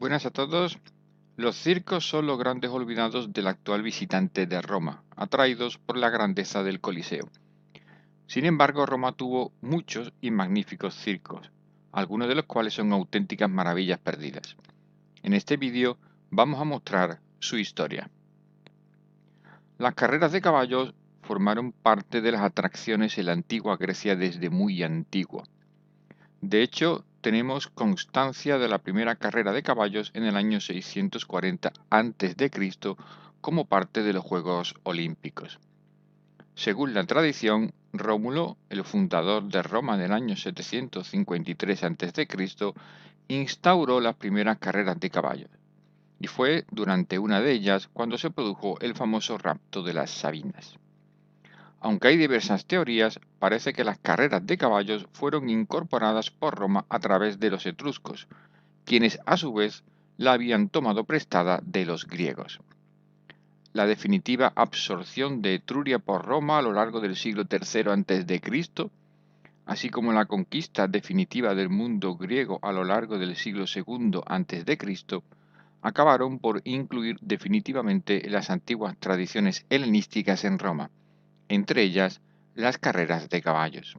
Buenas a todos. Los circos son los grandes olvidados del actual visitante de Roma, atraídos por la grandeza del Coliseo. Sin embargo, Roma tuvo muchos y magníficos circos, algunos de los cuales son auténticas maravillas perdidas. En este vídeo vamos a mostrar su historia. Las carreras de caballos formaron parte de las atracciones en la antigua Grecia desde muy antiguo. De hecho, tenemos constancia de la primera carrera de caballos en el año 640 a.C. como parte de los Juegos Olímpicos. Según la tradición, Rómulo, el fundador de Roma en el año 753 a.C., instauró las primeras carreras de caballos, y fue durante una de ellas cuando se produjo el famoso rapto de las Sabinas. Aunque hay diversas teorías, parece que las carreras de caballos fueron incorporadas por Roma a través de los etruscos, quienes a su vez la habían tomado prestada de los griegos. La definitiva absorción de Etruria por Roma a lo largo del siglo III a.C., así como la conquista definitiva del mundo griego a lo largo del siglo II a.C., acabaron por incluir definitivamente las antiguas tradiciones helenísticas en Roma, entre ellas las carreras de caballos.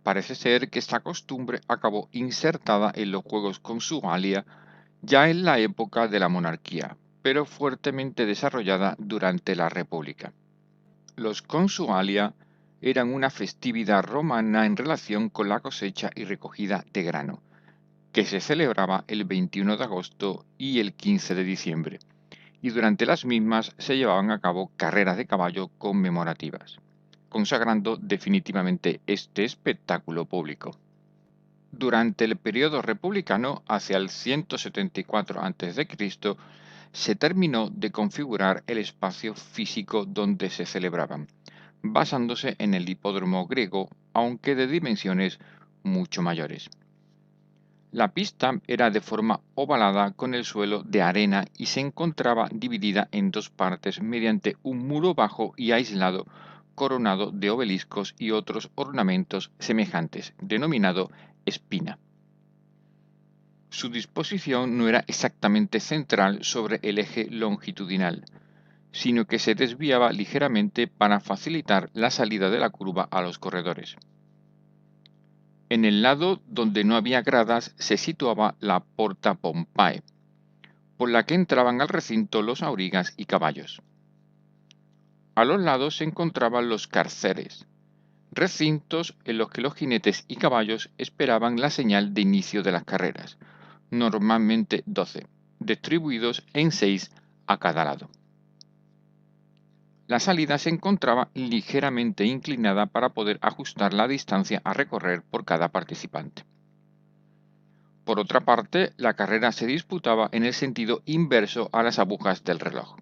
Parece ser que esta costumbre acabó insertada en los juegos consualia ya en la época de la monarquía, pero fuertemente desarrollada durante la República. Los consualia eran una festividad romana en relación con la cosecha y recogida de grano, que se celebraba el 21 de agosto y el 15 de diciembre, y durante las mismas se llevaban a cabo carreras de caballo conmemorativas, consagrando definitivamente este espectáculo público. Durante el periodo republicano, hacia el 174 a.C., se terminó de configurar el espacio físico donde se celebraban, basándose en el hipódromo griego, aunque de dimensiones mucho mayores. La pista era de forma ovalada con el suelo de arena y se encontraba dividida en dos partes mediante un muro bajo y aislado coronado de obeliscos y otros ornamentos semejantes, denominado espina. Su disposición no era exactamente central sobre el eje longitudinal, sino que se desviaba ligeramente para facilitar la salida de la curva a los corredores. En el lado donde no había gradas se situaba la Porta Pompae, por la que entraban al recinto los aurigas y caballos. A los lados se encontraban los carceres, recintos en los que los jinetes y caballos esperaban la señal de inicio de las carreras, normalmente 12, distribuidos en 6 a cada lado. La salida se encontraba ligeramente inclinada para poder ajustar la distancia a recorrer por cada participante. Por otra parte, la carrera se disputaba en el sentido inverso a las agujas del reloj.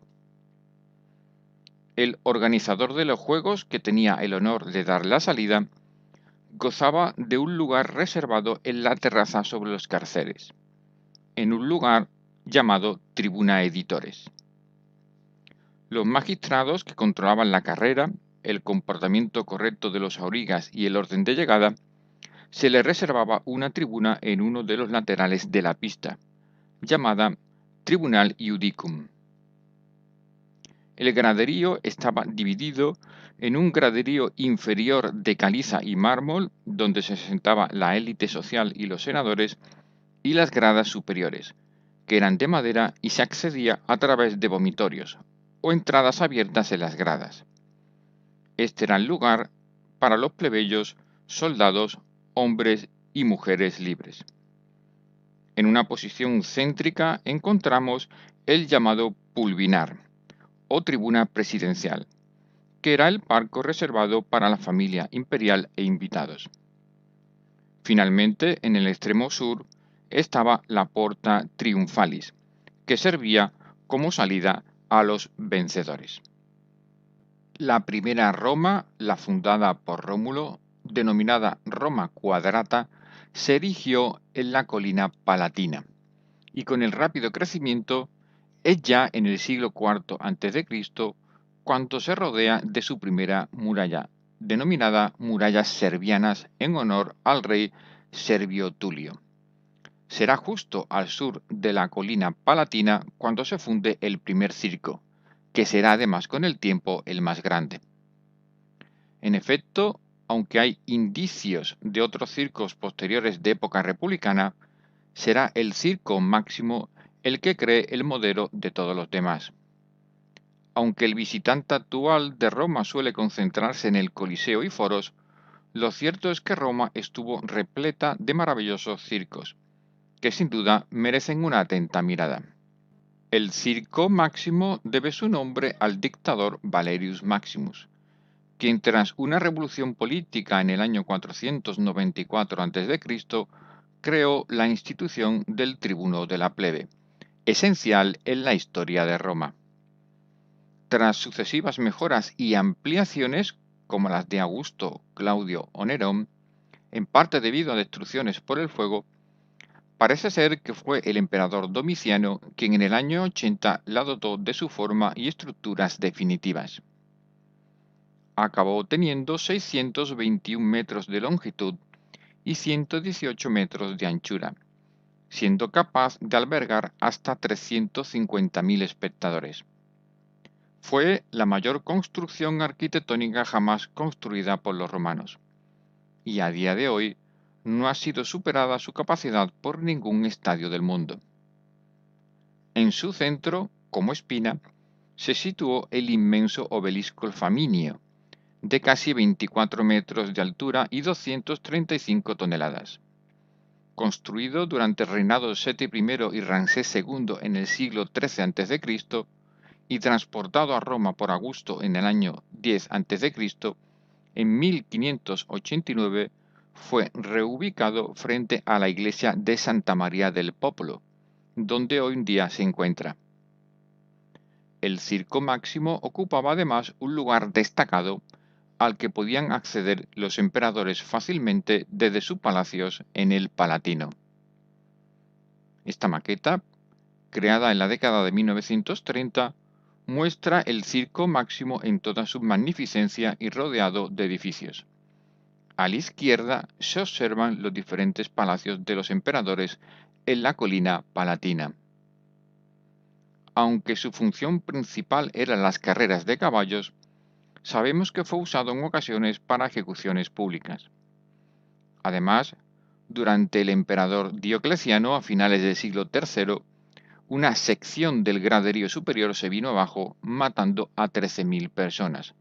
El organizador de los juegos, que tenía el honor de dar la salida, gozaba de un lugar reservado en la terraza sobre los carceres, en un lugar llamado Tribuna Editores. Los magistrados que controlaban la carrera, el comportamiento correcto de los aurigas y el orden de llegada, se les reservaba una tribuna en uno de los laterales de la pista, llamada Tribunal Iudicum. El graderío estaba dividido en un graderío inferior de caliza y mármol, donde se sentaba la élite social y los senadores, y las gradas superiores, que eran de madera y se accedía a través de vomitorios o entradas abiertas en las gradas. Este era el lugar para los plebeyos, soldados, hombres y mujeres libres. En una posición céntrica encontramos el llamado pulvinar, o tribuna presidencial, que era el palco reservado para la familia imperial e invitados. Finalmente, en el extremo sur, estaba la Porta Triumphalis, que servía como salida a los vencedores. La primera Roma, la fundada por Rómulo, denominada Roma Quadrata, se erigió en la colina Palatina, y con el rápido crecimiento es ya en el siglo IV a.C. cuando se rodea de su primera muralla, denominada murallas servianas en honor al rey Servio Tulio. Será justo al sur de la colina Palatina cuando se funde el primer circo, que será además con el tiempo el más grande. En efecto, aunque hay indicios de otros circos posteriores de época republicana, será el Circo Máximo el que cree el modelo de todos los demás. Aunque el visitante actual de Roma suele concentrarse en el Coliseo y foros, lo cierto es que Roma estuvo repleta de maravillosos circos, que sin duda merecen una atenta mirada. El Circo Máximo debe su nombre al dictador Valerius Maximus, quien tras una revolución política en el año 494 a.C., creó la institución del tribuno de la plebe, esencial en la historia de Roma. Tras sucesivas mejoras y ampliaciones, como las de Augusto, Claudio o Nerón, en parte debido a destrucciones por el fuego, parece ser que fue el emperador Domiciano quien en el año 80 la dotó de su forma y estructuras definitivas. Acabó teniendo 621 metros de longitud y 118 metros de anchura, siendo capaz de albergar hasta 350.000 espectadores. Fue la mayor construcción arquitectónica jamás construida por los romanos, y a día de hoy no ha sido superada su capacidad por ningún estadio del mundo. En su centro, como espina, se situó el inmenso obelisco Flaminio, de casi 24 metros de altura y 235 toneladas. Construido durante el reinado de Seti I y Ramsés II en el siglo XIII a.C., y transportado a Roma por Augusto en el año 10 a.C., en 1589 fue reubicado frente a la iglesia de Santa María del Popolo, donde hoy en día se encuentra. El Circo Máximo ocupaba además un lugar destacado al que podían acceder los emperadores fácilmente desde sus palacios en el Palatino. Esta maqueta, creada en la década de 1930, muestra el Circo Máximo en toda su magnificencia y rodeado de edificios. A la izquierda se observan los diferentes palacios de los emperadores en la colina Palatina. Aunque su función principal eran las carreras de caballos, sabemos que fue usado en ocasiones para ejecuciones públicas. Además, durante el emperador Diocleciano a finales del siglo III, una sección del graderío superior se vino abajo, matando a 13.000 personas,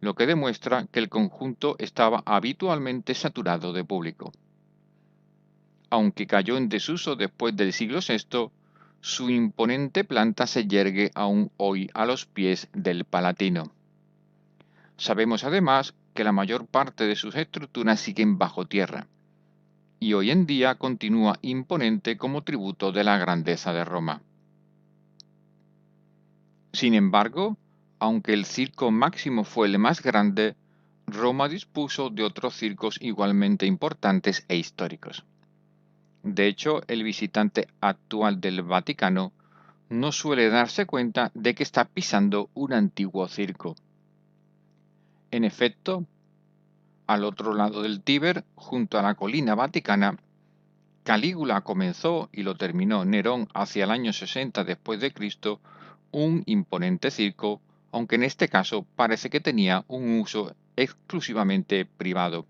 lo que demuestra que el conjunto estaba habitualmente saturado de público. Aunque cayó en desuso después del siglo VI, su imponente planta se yergue aún hoy a los pies del Palatino. Sabemos además que la mayor parte de sus estructuras siguen bajo tierra, y hoy en día continúa imponente como tributo de la grandeza de Roma. Sin embargo, aunque el Circo Máximo fue el más grande, Roma dispuso de otros circos igualmente importantes e históricos. De hecho, el visitante actual del Vaticano no suele darse cuenta de que está pisando un antiguo circo. En efecto, al otro lado del Tíber, junto a la colina vaticana, Calígula comenzó y lo terminó Nerón hacia el año 60 después de Cristo, un imponente circo, aunque en este caso parece que tenía un uso exclusivamente privado.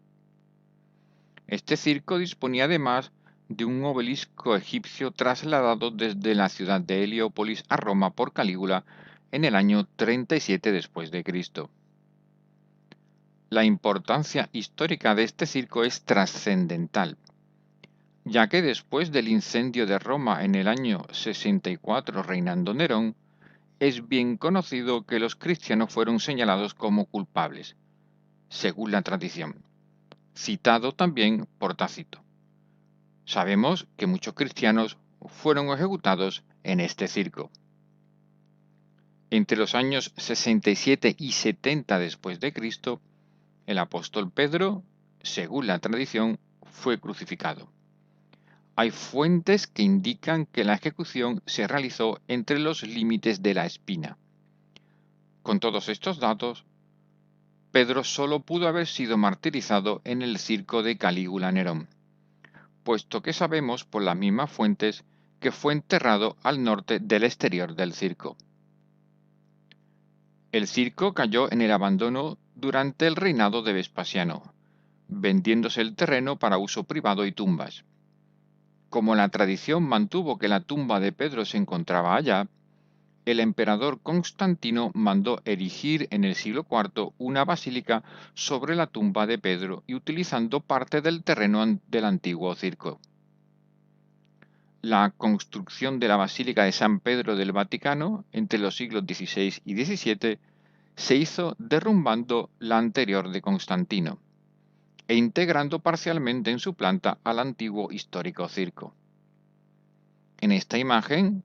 Este circo disponía además de un obelisco egipcio trasladado desde la ciudad de Heliópolis a Roma por Calígula en el año 37 después de Cristo. La importancia histórica de este circo es trascendental, ya que después del incendio de Roma en el año 64 reinando Nerón, es bien conocido que los cristianos fueron señalados como culpables, según la tradición, citado también por Tácito. Sabemos que muchos cristianos fueron ejecutados en este circo. Entre los años 67 y 70 después de Cristo, el apóstol Pedro, según la tradición, fue crucificado. Hay fuentes que indican que la ejecución se realizó entre los límites de la Espina. Con todos estos datos, Pedro solo pudo haber sido martirizado en el circo de Calígula Nerón, puesto que sabemos por las mismas fuentes que fue enterrado al norte del exterior del circo. El circo cayó en el abandono durante el reinado de Vespasiano, vendiéndose el terreno para uso privado y tumbas. Como la tradición mantuvo que la tumba de Pedro se encontraba allá, el emperador Constantino mandó erigir en el siglo IV una basílica sobre la tumba de Pedro y utilizando parte del terreno del antiguo circo. La construcción de la Basílica de San Pedro del Vaticano entre los siglos XVI y XVII se hizo derrumbando la anterior de Constantino e integrando parcialmente en su planta al antiguo histórico circo. En esta imagen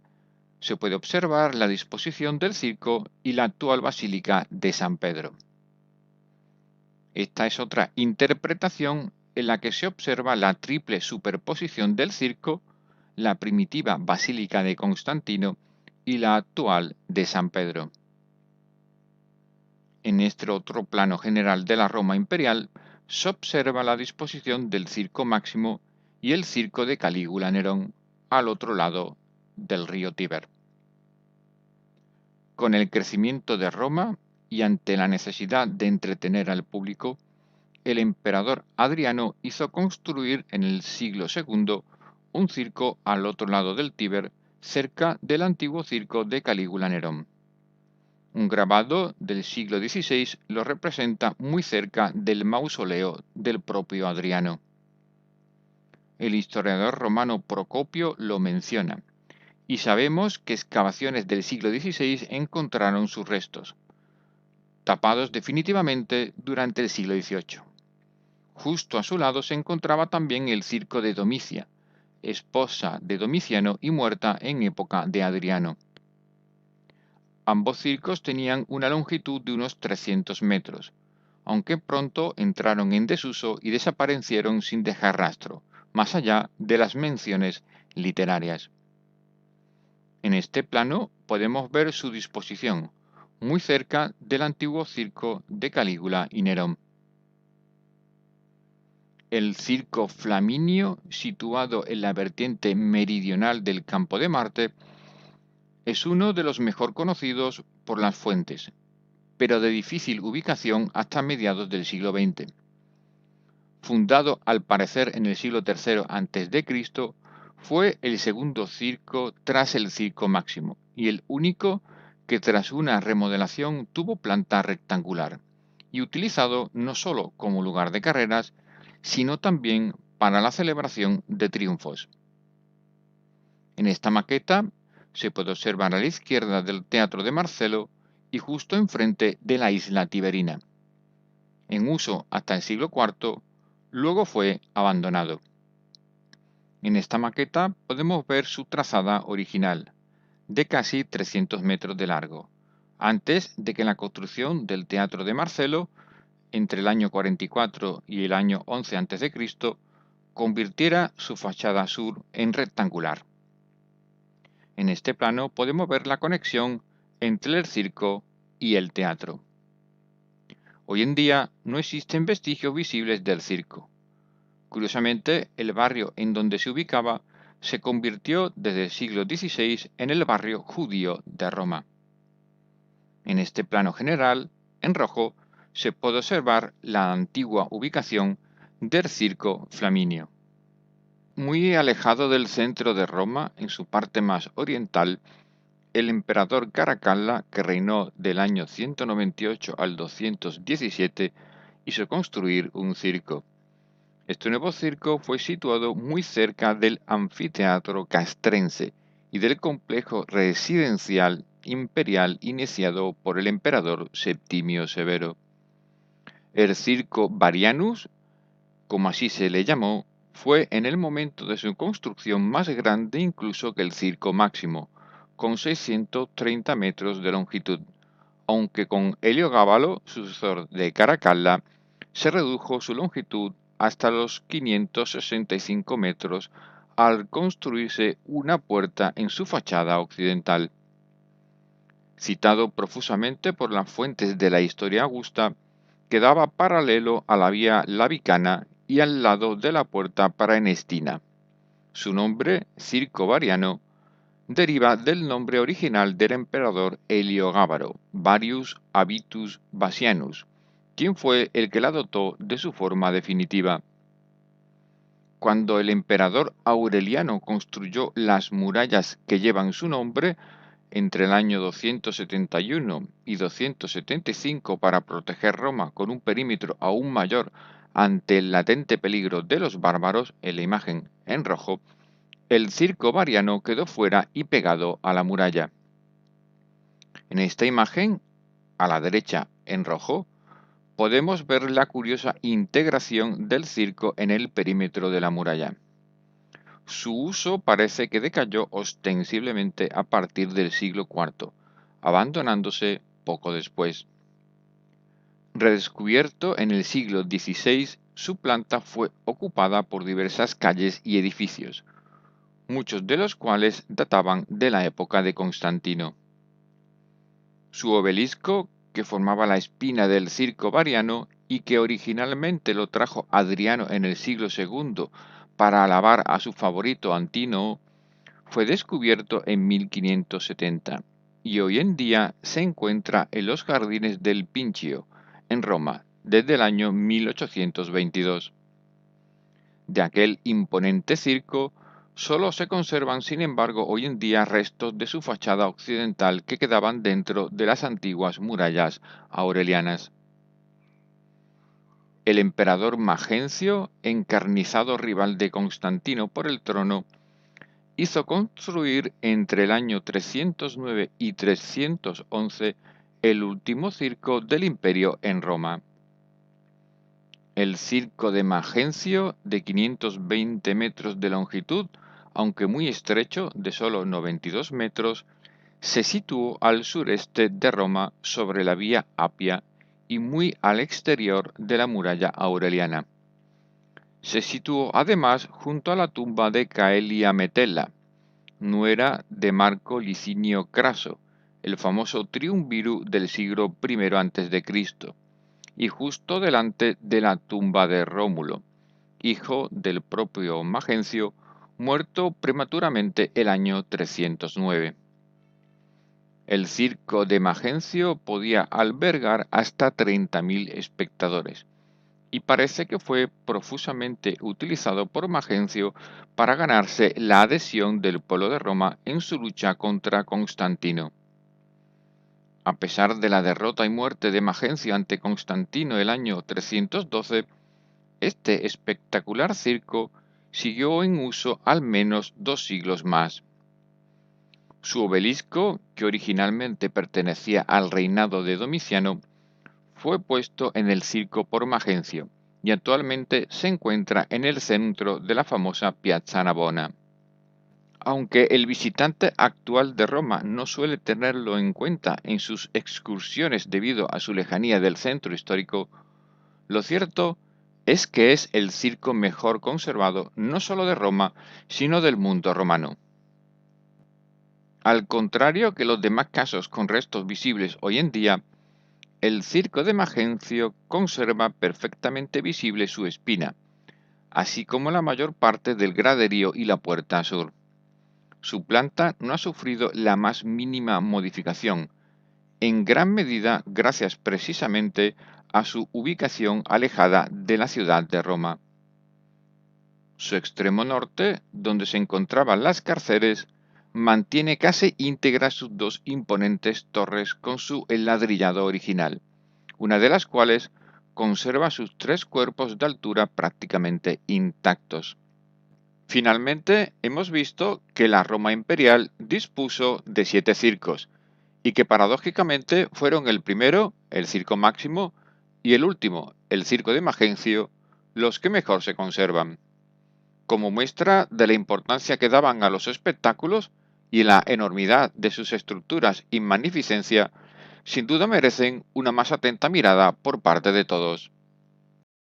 se puede observar la disposición del circo y la actual Basílica de San Pedro. Esta es otra interpretación en la que se observa la triple superposición del circo, la primitiva Basílica de Constantino y la actual de San Pedro. En este otro plano general de la Roma imperial se observa la disposición del Circo Máximo y el circo de Calígula Nerón al otro lado del río Tíber. Con el crecimiento de Roma y ante la necesidad de entretener al público, el emperador Adriano hizo construir en el siglo II un circo al otro lado del Tíber, cerca del antiguo circo de Calígula Nerón. Un grabado del siglo XVI lo representa muy cerca del mausoleo del propio Adriano. El historiador romano Procopio lo menciona, y sabemos que excavaciones del siglo XVI encontraron sus restos, tapados definitivamente durante el siglo XVIII. Justo a su lado se encontraba también el circo de Domicia, esposa de Domiciano y muerta en época de Adriano. Ambos circos tenían una longitud de unos 300 metros, aunque pronto entraron en desuso y desaparecieron sin dejar rastro, más allá de las menciones literarias. En este plano podemos ver su disposición, muy cerca del antiguo circo de Calígula y Nerón. El circo Flaminio, situado en la vertiente meridional del Campo de Marte, es uno de los mejor conocidos por las fuentes, pero de difícil ubicación hasta mediados del siglo XX. Fundado al parecer en el siglo III a.C., fue el segundo circo tras el Circo Máximo y el único que tras una remodelación tuvo planta rectangular y utilizado no solo como lugar de carreras, sino también para la celebración de triunfos. En esta maqueta se puede observar a la izquierda del Teatro de Marcelo y justo enfrente de la isla Tiberina. En uso hasta el siglo IV, luego fue abandonado. En esta maqueta podemos ver su trazada original, de casi 300 metros de largo, antes de que la construcción del Teatro de Marcelo, entre el año 44 y el año 11 a.C., convirtiera su fachada sur en rectangular. En este plano podemos ver la conexión entre el circo y el teatro. Hoy en día no existen vestigios visibles del circo. Curiosamente, el barrio en donde se ubicaba se convirtió desde el siglo XVI en el barrio judío de Roma. En este plano general, en rojo, se puede observar la antigua ubicación del circo Flaminio. Muy alejado del centro de Roma, en su parte más oriental, el emperador Caracalla, que reinó del año 198 al 217, hizo construir un circo. Este nuevo circo fue situado muy cerca del anfiteatro castrense y del complejo residencial imperial iniciado por el emperador Septimio Severo. El circo Varianus, como así se le llamó, fue en el momento de su construcción más grande incluso que el Circo Máximo, con 630 metros de longitud, aunque con Heliogábalo, sucesor de Caracalla, se redujo su longitud hasta los 565 metros al construirse una puerta en su fachada occidental. Citado profusamente por las fuentes de la historia augusta, quedaba paralelo a la vía Lavicana y al lado de la puerta Praenestina. Su nombre, Circo Variano, deriva del nombre original del emperador Heliogábaro, Varius Avitus Vasianus, quien fue el que la dotó de su forma definitiva. Cuando el emperador Aureliano construyó las murallas que llevan su nombre, entre el año 271 y 275 para proteger Roma con un perímetro aún mayor ante el latente peligro de los bárbaros, en la imagen en rojo, el circo variano quedó fuera y pegado a la muralla. En esta imagen, a la derecha en rojo, podemos ver la curiosa integración del circo en el perímetro de la muralla. Su uso parece que decayó ostensiblemente a partir del siglo IV, abandonándose poco después. Redescubierto en el siglo XVI, su planta fue ocupada por diversas calles y edificios, muchos de los cuales databan de la época de Constantino. Su obelisco, que formaba la espina del circo variano y que originalmente lo trajo Adriano en el siglo II para alabar a su favorito Antínoo, fue descubierto en 1570 y hoy en día se encuentra en los jardines del Pincio, en Roma, desde el año 1822. De aquel imponente circo, solo se conservan, sin embargo, hoy en día restos de su fachada occidental que quedaban dentro de las antiguas murallas aurelianas. El emperador Magencio, encarnizado rival de Constantino por el trono, hizo construir entre el año 309 y 311 el último circo del imperio en Roma. El circo de Magencio, de 520 metros de longitud, aunque muy estrecho, de solo 92 metros, se situó al sureste de Roma sobre la vía Apia y muy al exterior de la muralla aureliana. Se situó además junto a la tumba de Caelia Metella, nuera de Marco Licinio Craso, el famoso triunviro del siglo I a.C., y justo delante de la tumba de Rómulo, hijo del propio Magencio, muerto prematuramente el año 309. El circo de Magencio podía albergar hasta 30.000 espectadores, y parece que fue profusamente utilizado por Magencio para ganarse la adhesión del pueblo de Roma en su lucha contra Constantino. A pesar de la derrota y muerte de Magencio ante Constantino el año 312, este espectacular circo siguió en uso al menos 2 siglos más. Su obelisco, que originalmente pertenecía al reinado de Domiciano, fue puesto en el circo por Magencio y actualmente se encuentra en el centro de la famosa Piazza Navona. Aunque el visitante actual de Roma no suele tenerlo en cuenta en sus excursiones debido a su lejanía del centro histórico, lo cierto es que es el circo mejor conservado no solo de Roma, sino del mundo romano. Al contrario que los demás casos con restos visibles hoy en día, el circo de Magencio conserva perfectamente visible su espina, así como la mayor parte del graderío y la puerta sur. Su planta no ha sufrido la más mínima modificación, en gran medida gracias precisamente a su ubicación alejada de la ciudad de Roma. Su extremo norte, donde se encontraban las cárceles, mantiene casi íntegras sus dos imponentes torres con su enladrillado original, una de las cuales conserva sus 3 cuerpos de altura prácticamente intactos. Finalmente, hemos visto que la Roma imperial dispuso de 7 circos, y que paradójicamente fueron el primero, el Circo Máximo, y el último, el Circo de Magencio, los que mejor se conservan. Como muestra de la importancia que daban a los espectáculos y la enormidad de sus estructuras y magnificencia, sin duda merecen una más atenta mirada por parte de todos.